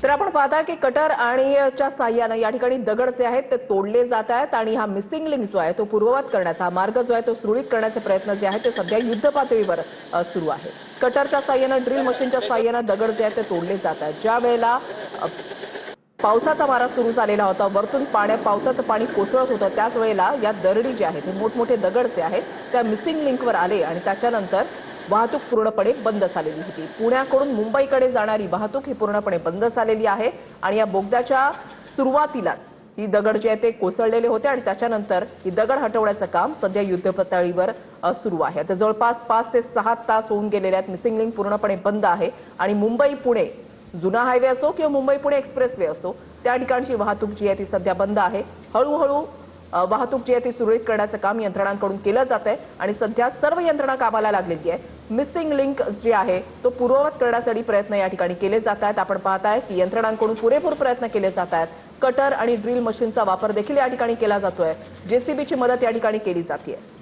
तर आपण पाहता की कटर आणि च्या साह्याने या ठिकाणी दगड जे आहेत ते तोडले जात आहेत आणि हा मिसिंग लिंक जो आहे तो पूर्ववत करण्याचा हा मार्ग जो आहे तो सुरळीत करण्याचे प्रयत्न जे आहेत ते सध्या युद्ध पातळीवर सुरू आहे। कटरच्या साह्याने ड्रिल मशीनच्या साह्याने दगड जे आहेत ते तोडले जात आहेत। ज्या वेळेला पावसाचा मारा सुरू झालेला होता, वरतून पावसाचं पाणी कोसळत होतं, त्याच वेळेला या दरडी जे आहेत हे मोठमोठे दगड जे आहेत त्या मिसिंग लिंकवर आले आणि त्याच्यानंतर वाहतूक पूर्णपणे बंद झालेली होती। पुण्याकडून मुंबईकडे जाणारी वाहतूक ही पूर्णपणे बंद झालेली आहे आणि या बोगद्याच्या सुरुवातीलाच ही दगड जे आहे ते कोसळलेले होते आणि त्याच्यानंतर ही दगड हटवण्याचं काम सध्या युद्धपातळीवर सुरू आहे। आता जवळपास 5 ते 6 तास होऊन गेलेले आहेत। मिसिंग लिंक पूर्णपणे बंद आहे आणि मुंबई पुणे जुना हायवे असो किंवा मुंबई पुणे एक्सप्रेसवे असो त्या ठिकाणची वाहतूक जी आहे ती सध्या बंद आहे। हळूहळू वाहतूक जी आहे ती सुरळीत करण्याचं काम यंत्रणांकडून केलं जात आहे आणि सध्या सर्व यंत्रणा कामाला लागलेली आहे। मिसिंग लिंक जे आहे तो पूर्ववत करण्यासाठी प्रयत्न या ठिकाणी केले जात आहेत। आपण पाहताय की यंत्रणांकडून पुरेपूर प्रयत्न केले जात आहेत। कटर आणि ड्रिल मशीनचा वापर देखील या ठिकाणी केला जातोय। जेसीबीची मदत या ठिकाणी केली जाते।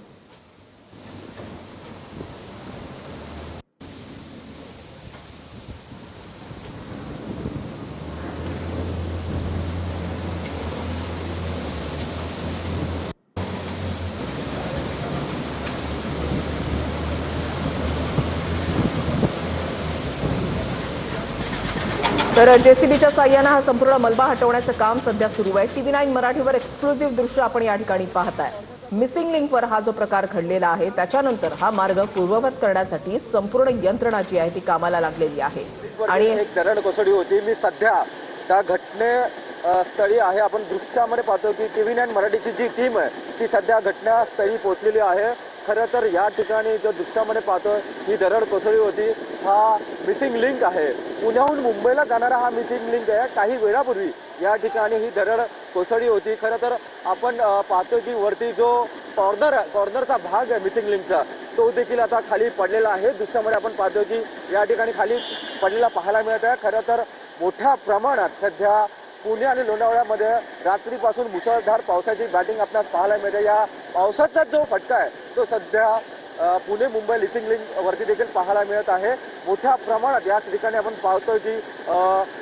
तर जेसीबीच्या साह्याने हा संपूर्ण मलबा हटवण्याचं काम सध्या सुरू आहे। TV9 मराठीवर एक्सक्लुझिव्ह दृश्य आपण या ठिकाणी पाहताय। मिसिंग लिंकवर हा जो प्रकार घडलेला आहे त्याच्यानंतर हा मार्ग पूर्ववत करण्यासाठी संपूर्ण यंत्रणा जी आहे ती कामाला लागलेली आहे आणि एक दरड कोसळली होती। मी सध्या त्या घटनेस्थळी आहे। आपण दृश्यामध्ये पाहतो की TV9 मराठीची जी टीम आहे ती सध्या घटनास्थळी पोहोचलेली आहे। खरं तर या ठिकाणी जो दृश्यामध्ये पाहतो ही दरड कोसळली होती, हा मिसिंग लिंक आहे। पुण्याहून मुंबईला जाणारा हा मिसिंग लिंक आहे। काही वेळापूर्वी या ठिकाणी ही दरड कोसळली होती। खरं तर आपण पाहतो की वरती जो कॉर्नरचा भाग आहे मिसिंग लिंकचा तो देखील आता खाली पडलेला आहे। दृश्यामध्ये आपण पाहतो की या ठिकाणी खाली पडलेला पाहायला मिळत आहे। खरं तर मोठ्या प्रमाणात सध्या पुणे आणि लोणावळ्यामध्ये रात्रीपासून मुसळधार पावसाची बॅटिंग आपल्याला पाहायला मिळते। या पावसाचा जो फटका आहे तो सध्या पुणे मुंबई मिसिंग लिंक वरती देखील पाहायला मिळत आहे। मोठ्या प्रमाणात याच ठिकाणी आपण पाहतोय की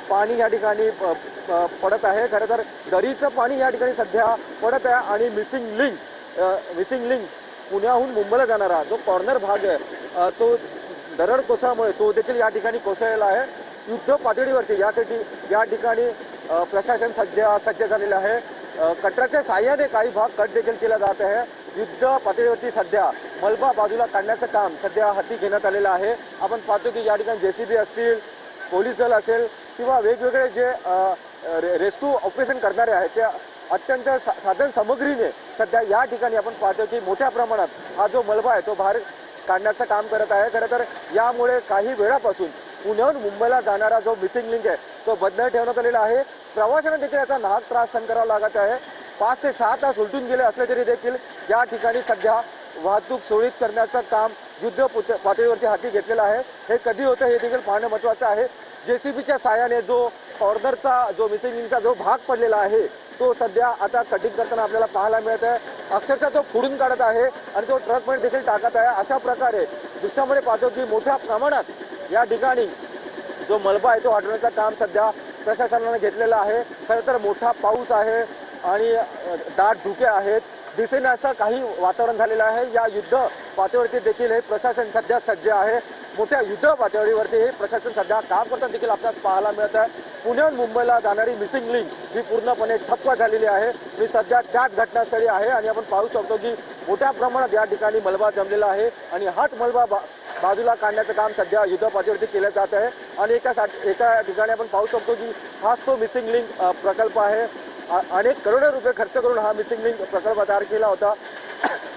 पाणी या ठिकाणी पडत आहे। खरं तर दरीचं पाणी या ठिकाणी सध्या पडत आहे आणि मिसिंग लिंक पुण्याहून मुंबईला जाणारा जो कॉर्नर भाग आहे तो दरड कोसळल्यामुळे तो देखील या ठिकाणी कोसळलेला आहे। युद्ध पातळीवरती यासाठी या ठिकाणी प्रशासन सज्ज झालेलं आहे। कटराच्या साह्याने काही भाग कट देखील केला जात आहे। युद्ध पातळीवरती सध्या मलबा बाजूला काढण्याचं काम सध्या हाती घेण्यात आलेलं आहे। आपण पाहतो की या ठिकाणी जेसीबी असतील, पोलीस दल असेल किंवा वेगवेगळे जे रेस्क्यू ऑपरेशन करणारे आहेत ते अत्यंत साधन सामग्रीने सध्या या ठिकाणी आपण पाहतो की मोठ्या प्रमाणात हा जो मलबा आहे तो बाहेर काढण्याचं काम करत आहे। खरं तर यामुळे काही वेळापासून पुण्याहून मुंबईला जाणारा जो मिसिंग लिंक आहे तो बंद ठेवण्यात आलेला आहे। प्रवाशांना देखील याचा नाहक त्रास सहन करावा लागत आहे। 5 ते 6 तास उलटून गेले असले तरी देखील या ठिकाणी सध्या वाहतूक सुरळीत करण्याचं काम युद्ध पातळीवरती हाती घेतलेलं आहे। हे कधी होतं हे देखील पाहणं महत्त्वाचं आहे। जेसीबीच्या साह्याने जो कॉर्नरचा जो मिसिंग लिंकचा जो भाग पडलेला आहे तो सध्या आता कटिंग करताना आपल्याला पाहायला मिळत आहे। अक्षरशः तो फोडून काढत आहे आणि तो ट्रकमध्ये देखील टाकत आहे। अशा प्रकारे दृश्यामध्ये पाहतो की मोठ्या प्रमाणात या ठिकाणी जो मलबा आहे तो हटवण्याचं काम सध्या प्रशासनाने घेतलेलं आहे। खरं तर मोठा पाऊस आहे आणि दाट धुके आहेत, दिसेना असं काही वातावरण झालेलं आहे। या युद्ध पातळीवरती देखील हे प्रशासन सध्या सज्ज आहे। मोठ्या युद्ध पातळीवरती हे प्रशासन सध्या काम करताना देखील आपल्याला पाहायला मिळत आहे। पुण्याहून मुंबईला जाणारी मिसिंग लिंक ही पूर्णपणे ठप्प झालेली आहे। मी सध्या त्याच घटनास्थळी आहे आणि आपण पाहू शकतो की मोठ्या प्रमाणात या ठिकाणी मलबा जमलेला आहे आणि हाच मलबा बाजूला काढण्याचं काम सध्या युद्ध पातळीवरती केलं जात आहे। आणि एका ठिकाणी आपण पाहू शकतो की हाच तो मिसिंग लिंक प्रकल्प आहे। अनेक करोडो रुपये खर्च करून हा मिसिंग लिंक प्रकल्प तयार केला होता।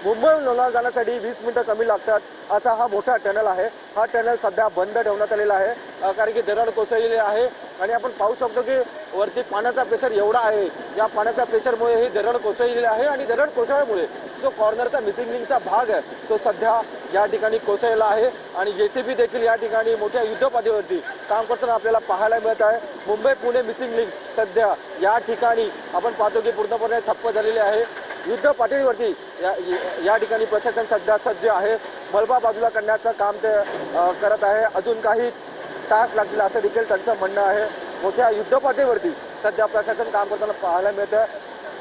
मुंबईहून लोणावळा जाण्यासाठी 20 मिनिटं कमी लागतात असा हा मोठा टनल आहे। हा टनल सध्या बंद ठेवण्यात आलेला आहे कारण की दरड कोसळलेली आहे आणि आपण पाहू शकतो की वरती पाण्याचा प्रेशर एवढा आहे। या पाण्याच्या प्रेशरमुळे ही दरड कोसळलेली आहे आणि दरड कोसळल्यामुळे जो कॉर्नरचा मिसिंग लिंकचा भाग आहे तो सध्या या ठिकाणी कोसळलेला आहे आणि जेसीबी देखील या ठिकाणी मोठ्या युद्ध पातळीवरती काम करताना आपल्याला पाहायला मिळत आहे। मुंबई पुणे मिसिंग लिंक सध्या या ठिकाणी आपण पाहतो की पूर्णपणे ठप्प झालेली आहे। युद्ध पातळीवरती या ठिकाणी प्रशासन सध्या सज्ज आहे। मलबा बाजूला करण्याचं काम ते करत आहे। अजून काही तास लागतील असं देखील त्यांचं म्हणणं आहे। मोठ्या युद्धपातळीवरती सध्या प्रशासन काम करताना पाहायला मिळतं.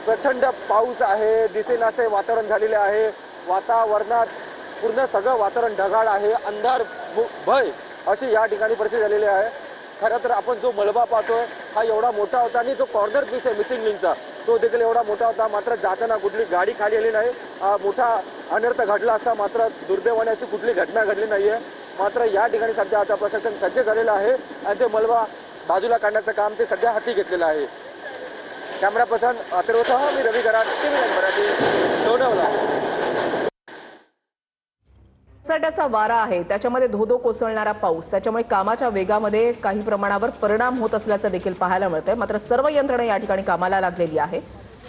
प्रचंड पाऊस आहे, दिसेनासे वातावरण झालेले आहे. वातावरणात पूर्ण सगळं वातावरण ढगाळ आहे, अंधार भय अशी या ठिकाणी परिस्थिती झालेली आहे. खरं तर आपण जो मलबा पाहतोय हा एवढा मोठा होता आणि जो कॉर्नर पीस आहे मिसिंग लिंकचा तो देखील एवढा मोठा होता. मात्र जाताना कुठली गाडी खाली आली नाही. मोठा अनर्थ घडला असता, मात्र दुर्दैवाने अशी कुठली घटना घडली नाहीये. मात्र या ठिकाणी सध्या आता प्रशासन सज्ज झालेलं आहे आणि ते मलबा बाजूला काढण्याचं काम ते सध्या हाती घेतलेलं आहे. कॅमेरा पर्सन अथर्वसह मी रवी कराड, TV9 मराठी, लोणावळा. मुसळधाराचा वारा आहे, त्याच्यामध्ये धोधो कोसळणारा पाऊस, त्याच्यामुळे कामाच्या वेगामध्ये काही प्रमाणावर परिणाम होत असल्याचं देखील पाहायला मिळतंय. मात्र सर्व यंत्रणा या ठिकाणी कामाला लागलेली आहे.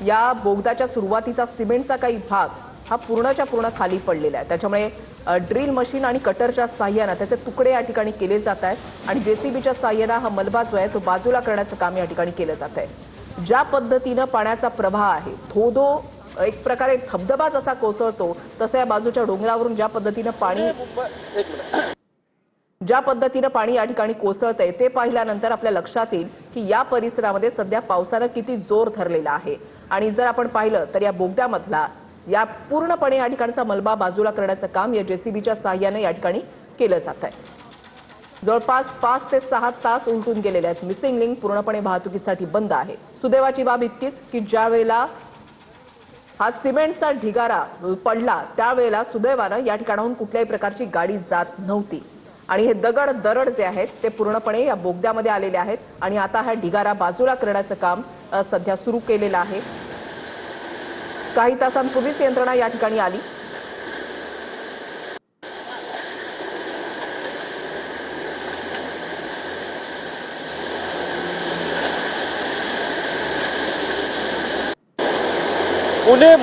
या बोगद्याच्या सुरुवातीचा सिमेंटचा काही भाग हा पूर्णच्या पूर्ण खाली पडलेला आहे. त्याच्यामुळे ड्रिल मशीन आणि कटरच्या साह्यानं त्याचे तुकडे या ठिकाणी केले जात आहेत आणि जेसीबीच्या साह्यानं हा मलबा जो आहे तो बाजूला करण्याचं काम या ठिकाणी केलं जात आहे. ज्या पद्धतीनं पाण्याचा प्रवाह आहे, धोधो एक प्रकारे धबधबाच असा कोसळतो, तसं या बाजूच्या डोंगरावरून ज्या पद्धतीनं पाणी या ठिकाणी कोसळतंय ते पाहिल्यानंतर आपल्या लक्षात येईल की या परिसरामध्ये सध्या पावसानं किती जोर धरलेला आहे. आणि जर आपण पाहिलं तर या बोगद्यामधला या पूर्णपणे या ठिकाणचा मलबा बाजूला करण्याचं काम या जेसीबीच्या साह्याने या ठिकाणी केलं जात आहे. जवळपास 5 ते 6 तास उलटून गेलेले आहेत. मिसिंग लिंक पूर्णपणे वाहतुकीसाठी बंद आहे. सुदैवाची बाब इतकीच की ज्या वेळेला हा सिमेंटचा ढिगारा पडला त्यावेळेला सुदैवानं या ठिकाणाहून कुठल्याही प्रकारची गाडी जात नव्हती आणि हे दरड जे आहेत ते पूर्णपणे या बोगद्यामध्ये आलेले आहेत आणि आता हा ढिगारा बाजूला करण्याचं काम सध्या सुरू केलेलं आहे. काही तासांपूर्वीच यंत्रणा या ठिकाणी आली. पुणे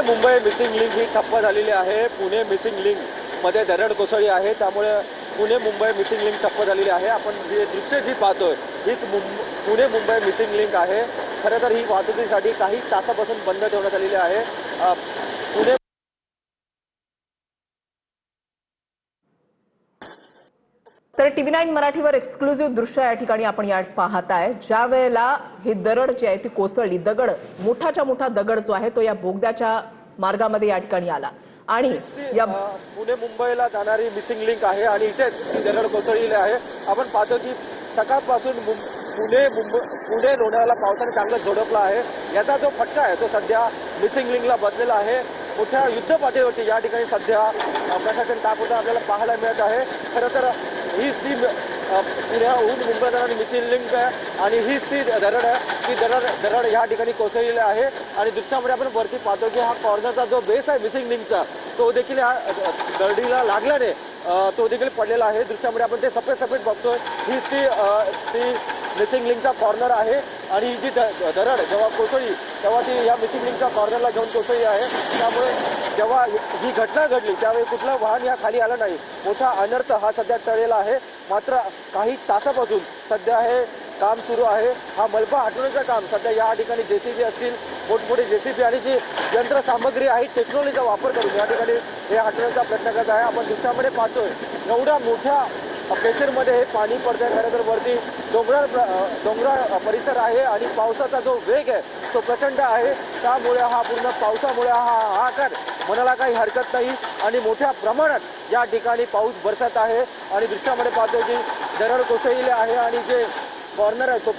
मुंबई मिसिंग लिंक ही ठप्प झालेली आहे. पुणे मिसिंग लिंक मध्ये दरड कोसळली आहे, त्यामुळे पुणे मुंबई मिसिंग लिंक ठप्प झालेली आहे. आपण जे दृश्य जी पाहतोय हीच पुणे मुंबई मिसिंग लिंक आहे. खरं तर ही वाहतुकीसाठी काही तासापासून बंद ठेवण्यात आलेली आहे. पुणे तर TV9 मराठीवर एक्सक्लुझिव्ह दृश्य या ठिकाणी आपण या पाहताय. ज्या वेळेला ही दरड जी आहे ती कोसळली, दगड मोठाच्या मोठा दगड जो आहे तो या बोगद्याच्या मार्गामध्ये या ठिकाणी आला आणि या पुणे मुंबईला जाणारी मिसिंग लिंक आहे आणि इथे ती दरड कोसळलेली आहे. आपण पाहतो की सकाळपासून पुणे लोणावळा पावसाने चांगलं झोडपला आहे. याचा जो फटका आहे तो सध्या मिसिंग लिंकला बसलेला आहे. मोठ्या युद्ध पातळीवरती या ठिकाणी सध्या प्रशासन काम होतं आपल्याला पाहायला मिळत आहे. खरं तर हीच ती पुण्याहून मुंबई जाणारी मिसिंग लिंक आहे आणि हीच ती दरड आहे. ती दरड या ठिकाणी कोसळलेली आहे आणि दृश्यामध्ये आपण वरती पाहतो की हा कॉर्नरचा जो बेस आहे मिसिंग लिंकचा तो देखील या दरडीला लागल्याने तो देखील पडलेला आहे. दृश्यामध्ये आपण ते सफेद बघतोय. हीच ती मिसिंग लिंकचा कॉर्नर आहे आणि ही जी दरड जेव्हा कोसळली तेव्हा ती या मिसिंग लिंकच्या कॉर्नरला घेऊन कोसळली आहे. त्यामुळे जेव्हा ही घटना घडली त्यावेळी कुठलं वाहन या खाली आलं नाही. मोठा अनर्थ हा सध्या टळलेला आहे. मात्र काही तासापासून सध्या हे काम सुरू आहे. हा मलबा हटवण्याचं काम सध्या या ठिकाणी जेसीबी असतील, मोठमोठे जेसीबी आणि जी यंत्रसामग्री आहे टेक्नॉलॉजीचा वापर करून या ठिकाणी हे हटवण्याचा प्रयत्न करत आहे. आपण दृश्यामध्ये पाहतोय एवढ्या मोठ्या प्रेशरमध्ये हे पाणी पडतंय. खरं तर वरती डोंगराळ परिसर आहे आणि पावसाचा जो वेग आहे तो प्रचंड आहे. त्यामुळे हा पूर्ण पावसामुळे हा हाहाकार म्हणायला काही हरकत नाही आणि मोठ्या प्रमाणात या ठिकाणी पाऊस बरसत आहे आणि दृश्यामध्ये पाहतो की दरड कोसळलेली आहे आणि जे कॉर्नर आहे तो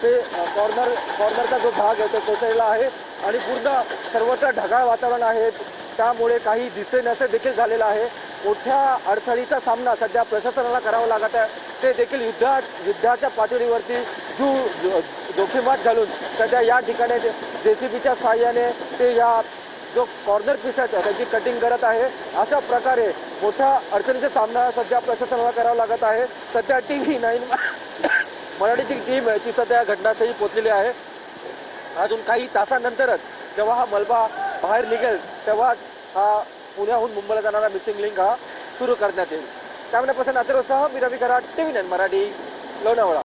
कॉर्नरचा जो भाग आहे तो कोसळलेला आहे आणि पूर्ण सर्वत्र ढगाळ वातावरण आहे. त्यामुळे काही दिसेनासे देखील झालेलं आहे. मोठ्या अडचणीचा सामना सध्या प्रशासनाला करावा लागत आहे. ते देखील युद्धाच्या पातळीवरती जोखीमात घालून सध्या या ठिकाणी जेसीबीच्या साहाय्याने ते या जो कॉर्नर पीस आहे त्याची कटिंग करत आहे. अशा प्रकारे मोठ्या अडचणीचा सामना सध्या प्रशासनाला करावा लागत आहे. सध्या TV9 मराठीची टीम आहे ती सध्या घटनास्थळी पोहोचलेली आहे. अजून काही तासानंतरच जेव्हा हा मलबा बाहेर निघेल तेव्हाच हा पुण्याहून मुंबईला जाणारा मिसिंग लिंक हा सुरू करण्यात येईल. कॅमेरा पर्सन अथर्वसह मी रवी कराड, TV9 मराठी, लोणावळा.